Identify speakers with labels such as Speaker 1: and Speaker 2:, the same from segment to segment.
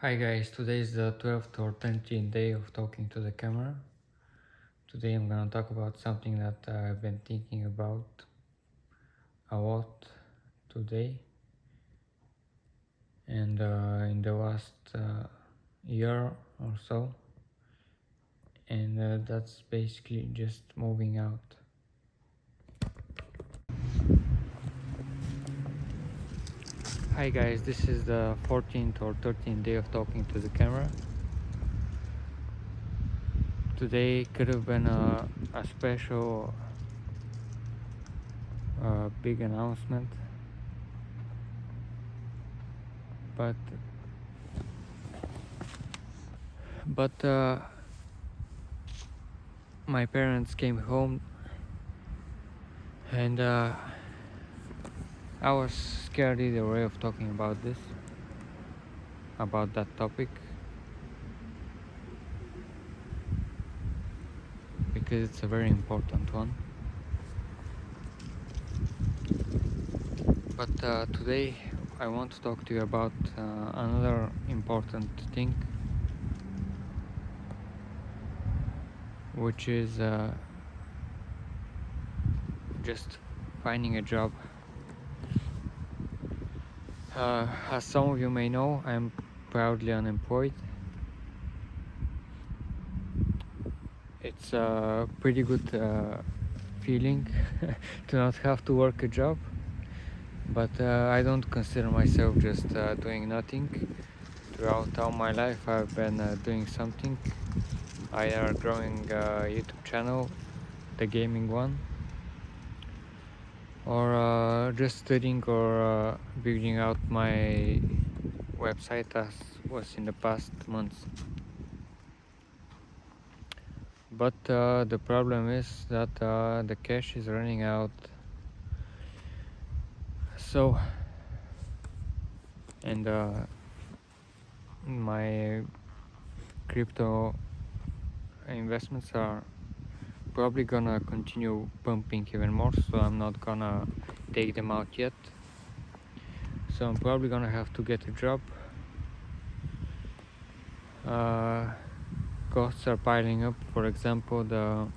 Speaker 1: Hi guys, today is the 12th or 13th day of talking to the camera. Today I'm gonna talk about something that I've been thinking about a lot today and in the last year or so, and that's basically just moving out. Hi guys, this is the 14th or 13th day of talking to the camera. Today could have been a special big announcement, but my parents came home and I was scared either way of talking about that topic, because it's a very important one. But today I want to talk to you about another important thing, which is just finding a job. As some of you may know, I'm proudly unemployed. It's a pretty good feeling to not have to work a job, but I don't consider myself just doing nothing. Throughout all my life I've been doing something, either growing a YouTube channel, the gaming one, or just studying or building out my website, as was in the past months. But the problem is that the cash is running out. So, and my crypto investments are probably gonna continue pumping even more, so I'm not gonna take them out yet. So I'm probably gonna have to get a job. Costs are piling up. For example, the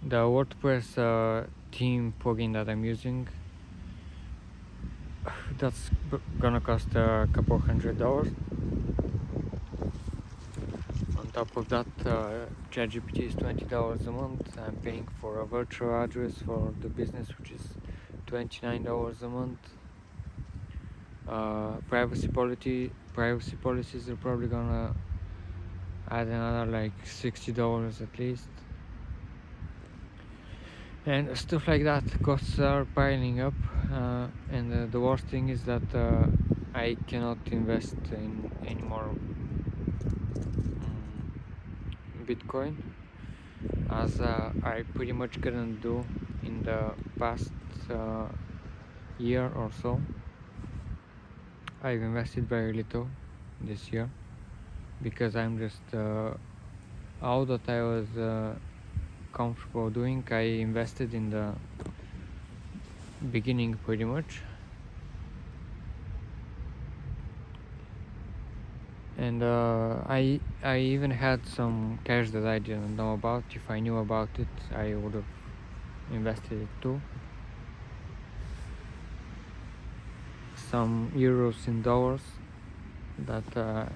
Speaker 1: WordPress theme plugin that I'm using, that's gonna cost a couple $100. On top of that, ChatGPT is $20 a month. I'm paying for a virtual address for the business, which is $29 a month. Privacy policies are probably gonna add another like $60 at least, and stuff like that. Costs are piling up, and the worst thing is that I cannot invest in any more Bitcoin, as I pretty much couldn't do in the past year or so. I've invested very little this year because I'm just all that I was comfortable doing, I invested in the beginning pretty much. And I even had some cash that I didn't know about. If I knew about it, I would have invested it too. Some euros in dollars that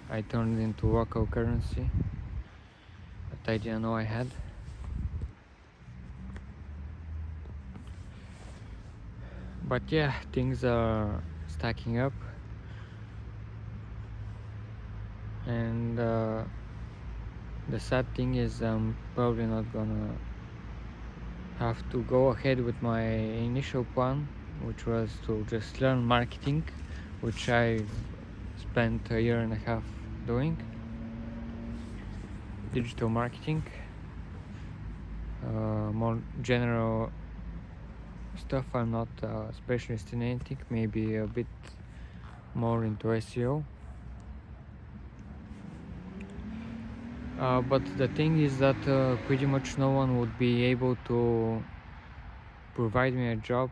Speaker 1: I turned into local currency that I didn't know I had. But yeah, things are stacking up, and the sad thing is I'm probably not gonna have to go ahead with my initial plan, which was to just learn marketing, which I spent a year and a half doing. Digital marketing, more general stuff. I'm not a specialist in anything, maybe a bit more into SEO. But the thing is that pretty much no one would be able to provide me a job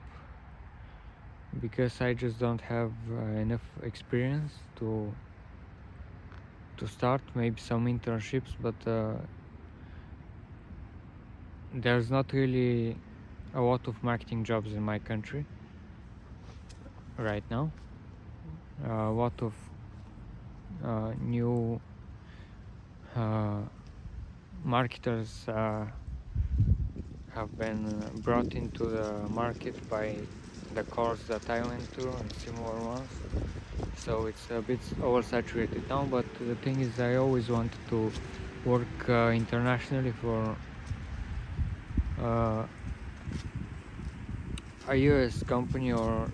Speaker 1: because I just don't have enough experience to start. Maybe some internships, but there's not really a lot of marketing jobs in my country right now. A lot of new marketers have been brought into the market by the course that I went to and similar ones. So it's a bit oversaturated now, but the thing is I always wanted to work internationally for a US company or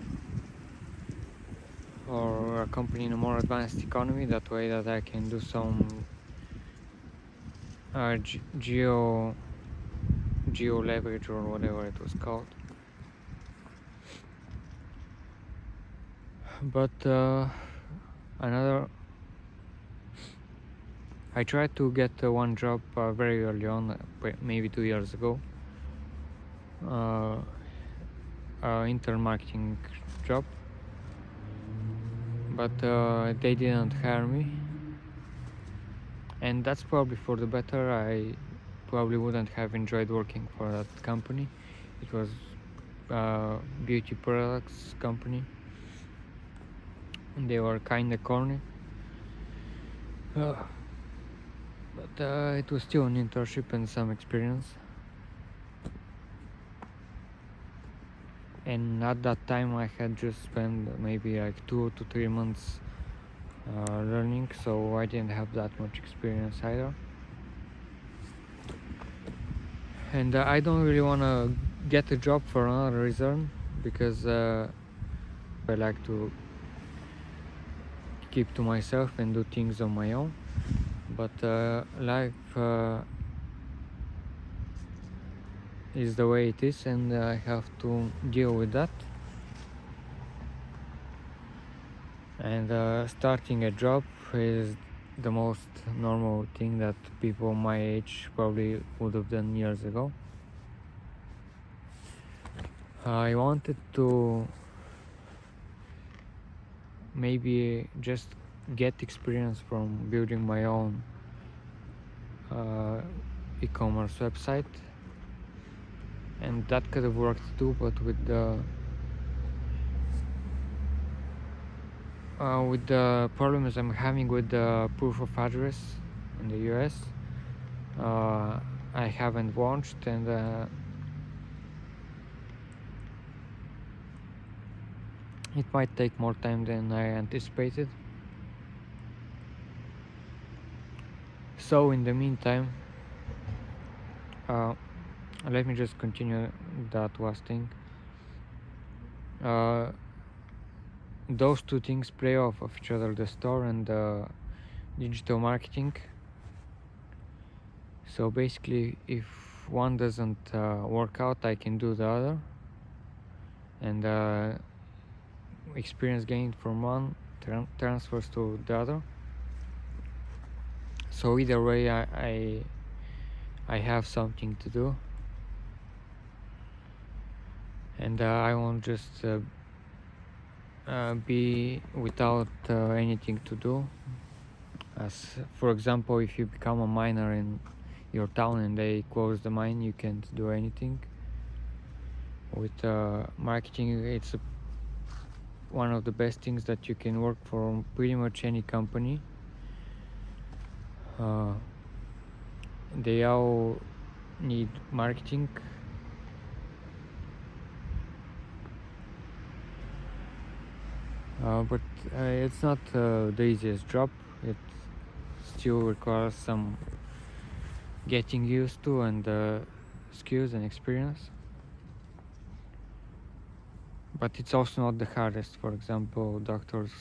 Speaker 1: a company in a more advanced economy. That way that I can do some geo leverage or whatever it was called. But I tried to get one job very early on, maybe 2 years ago, intern marketing job, but they didn't hire me, and that's probably for the better. I probably wouldn't have enjoyed working for that company. It was beauty products company, and they were kinda corny, but it was still an internship and some experience. And at that time I had just spent maybe like 2 to 3 months learning, so I didn't have that much experience either. And I don't really want to get a job for another reason, because I like to keep to myself and do things on my own. But life is the way it is, and I have to deal with that. And starting a job is the most normal thing that people my age probably would have done years ago. I wanted to maybe just get experience from building my own e-commerce website, and that could have worked too, but with the problems I'm having with the proof of address in the US, I haven't launched, and it might take more time than I anticipated. So in the meantime, let me just continue that last thing. Those two things play off of each other, the store and the digital marketing. So basically, if one doesn't work out, I can do the other, and experience gained from one transfers to the other. So either way, I have something to do, and I won't just be without anything to do. As for example, if you become a miner in your town and they close the mine, you can't do anything. With marketing, it's one of the best things that you can work for pretty much any company. They all need marketing. But it's not the easiest job. It still requires some getting used to, and skills and experience. But it's also not the hardest. For example, doctors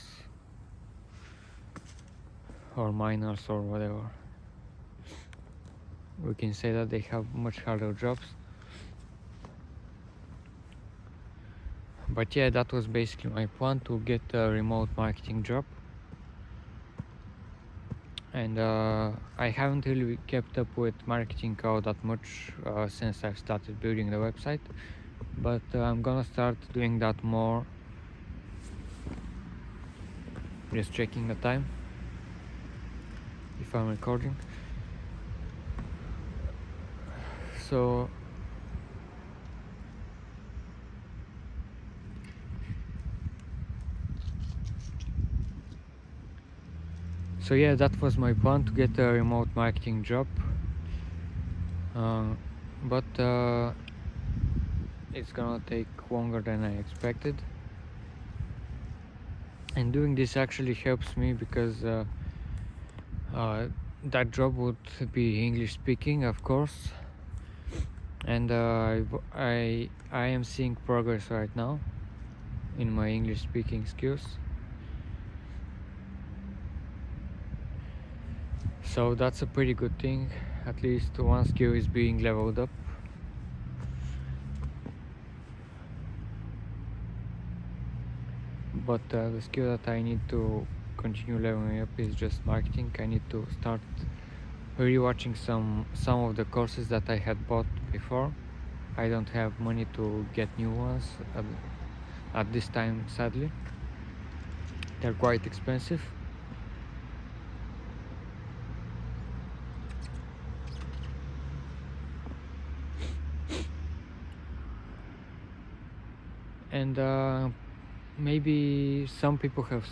Speaker 1: or miners or whatever, we can say that they have much harder jobs. But yeah, that was basically my plan, to get a remote marketing job. And I haven't really kept up with marketing all that much since I've started building the website, but I'm gonna start doing that more Just checking the time if I'm recording. So yeah, that was my plan, to get a remote marketing job, but it's gonna take longer than I expected. And doing this actually helps me because that job would be English speaking, of course, and I am seeing progress right now in my English speaking skills. So that's a pretty good thing. At least one skill is being leveled up. But the skill that I need to continue leveling up is just marketing. I need to start rewatching some of the courses that I had bought before. I don't have money to get new ones at this time, sadly. They're quite expensive. And maybe some people have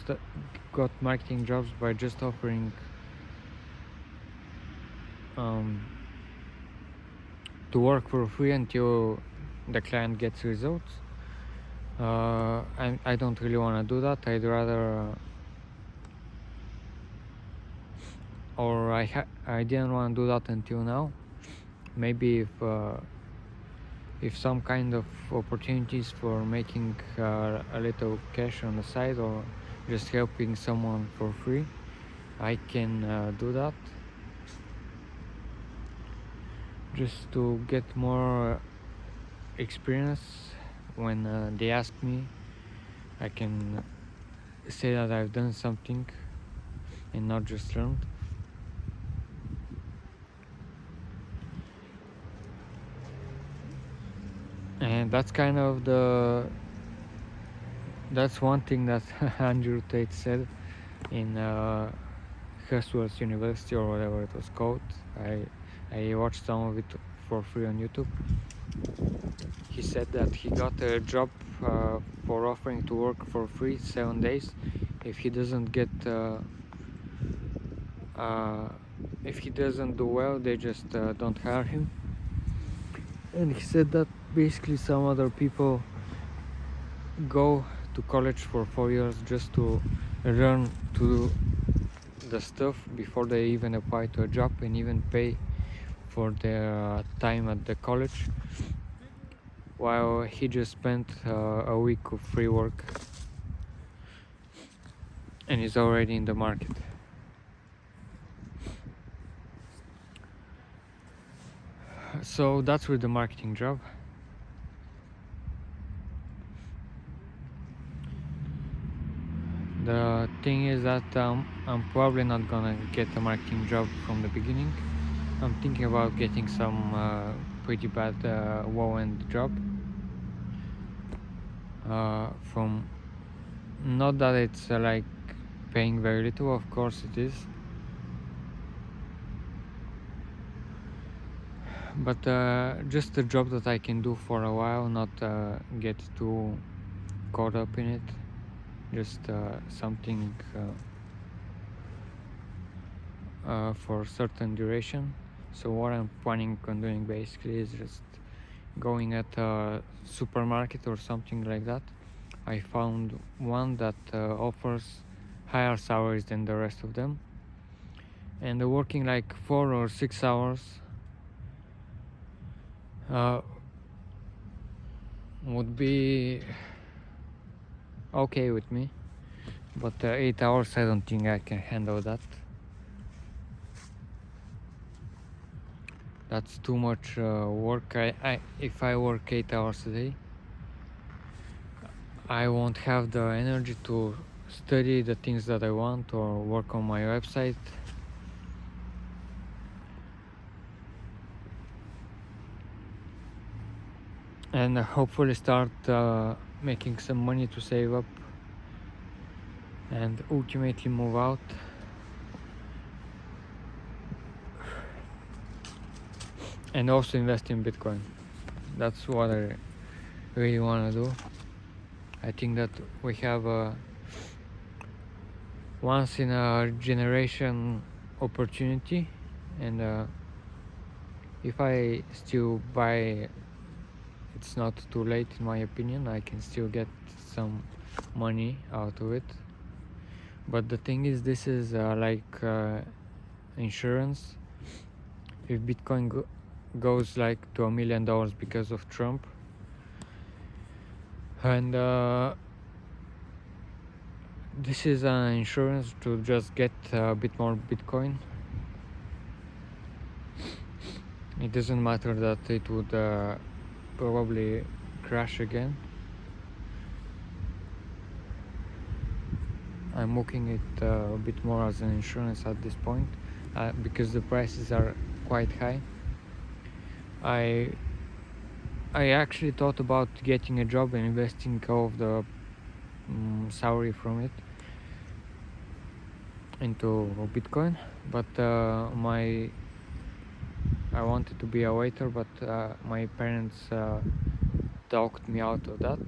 Speaker 1: got marketing jobs by just offering to work for free until the client gets results. I don't really want to do that. I'd rather or I didn't want to do that until now. Maybe if some kind of opportunities for making a little cash on the side, or just helping someone for free, I can do that, just to get more experience. When they ask me, I can say that I've done something and not just learned. And that's kind of that's one thing that Andrew Tate said in Husworth University, or whatever it was called. I watched some of it for free on YouTube. He said that he got a job for offering to work for free 7 days. If he doesn't get if he doesn't do well, they just don't hire him. And he said that basically some other people go to college for 4 years just to learn to do the stuff before they even apply to a job, and even pay for their time at the college, while he just spent a week of free work and is already in the market. So that's with the marketing job. The thing is that I'm probably not gonna get a marketing job from the beginning. I'm thinking about getting some pretty bad low-end job from, not that it's like paying very little, of course it is, but just a job that I can do for a while, not get too caught up in it. Just something for a certain duration. So what I'm planning on doing basically is just going at a supermarket or something like that. I found one that offers higher salaries than the rest of them, and working like 4 or 6 hours would be okay with me, but 8 hours, I don't think I can handle that. That's too much work. If I work 8 hours a day, I won't have the energy to study the things that I want or work on my website. And hopefully start making some money to save up and ultimately move out. And also invest in Bitcoin. That's what I really want to do. I think that we have a once in a generation opportunity, and if I still buy, it's not too late in my opinion. I can still get some money out of it. But the thing is, this is like insurance. If Bitcoin goes like to $1 million because of Trump, and this is an insurance to just get a bit more Bitcoin. It doesn't matter that it would probably crash again. I'm looking at a bit more as an insurance at this point, because the prices are quite high. I actually thought about getting a job and investing all of the salary from it into Bitcoin, but I wanted to be a waiter, but my parents talked me out of that.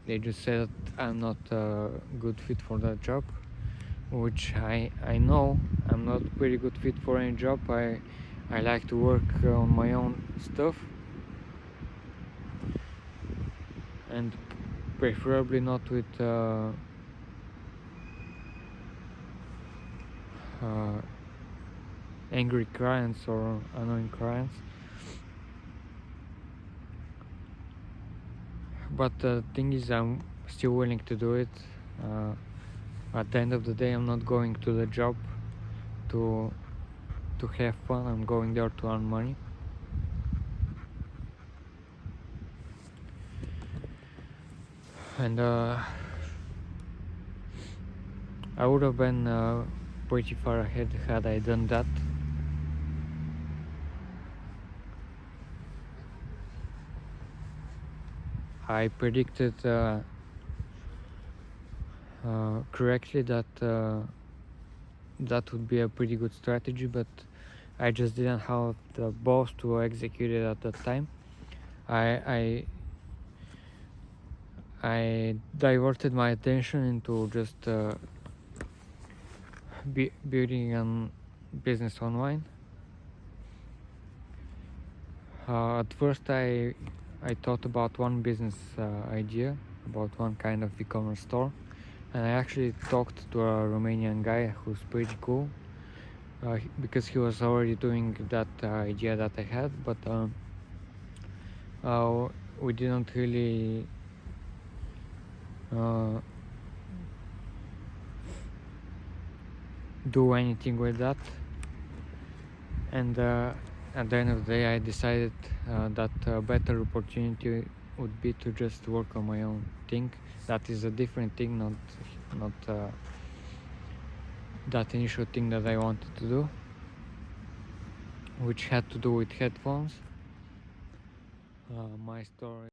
Speaker 1: They just said I'm not a good fit for that job, which I know I'm not pretty good fit for any job. I like to work on my own stuff, and preferably not with angry clients or annoying clients. But the thing is, I'm still willing to do it. At the end of the day, I'm not going to the job to have fun. I'm going there to earn money. And I would have been pretty far ahead had I done that. I predicted correctly that that would be a pretty good strategy, but I just didn't have the balls to execute it at that time. I diverted my attention into just building a business online. At first, I thought about one business idea, about one kind of e-commerce store, and I actually talked to a Romanian guy who's pretty cool, because he was already doing that idea that I had, but we didn't really do anything with that. And at the end of the day, I decided that a better opportunity would be to just work on my own thing. That is a different thing, not that initial thing that I wanted to do, which had to do with headphones. My story.